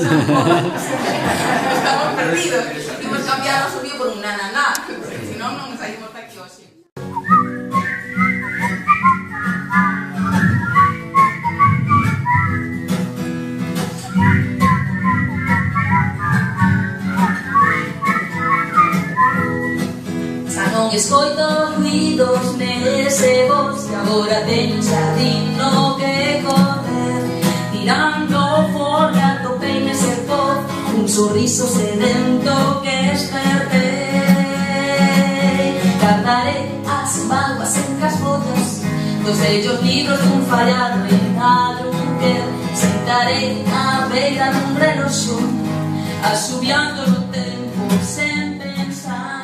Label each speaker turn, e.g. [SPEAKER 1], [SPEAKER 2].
[SPEAKER 1] Estamos perdidos. Imos cambiar o sonido por un nananá, porque senón non saímos daqui hoxe.
[SPEAKER 2] Xa non escoito ruidos nese bosque, agora teño un xardín no que correr. Tirando fora topei nese poz un sorriso sedento que espertei. Cantarei as mágoas entre as follas dos vellos libros dun fallado en Alunquer. Sentarei á beira dun reloxo, asubiando no tempo sen pensar.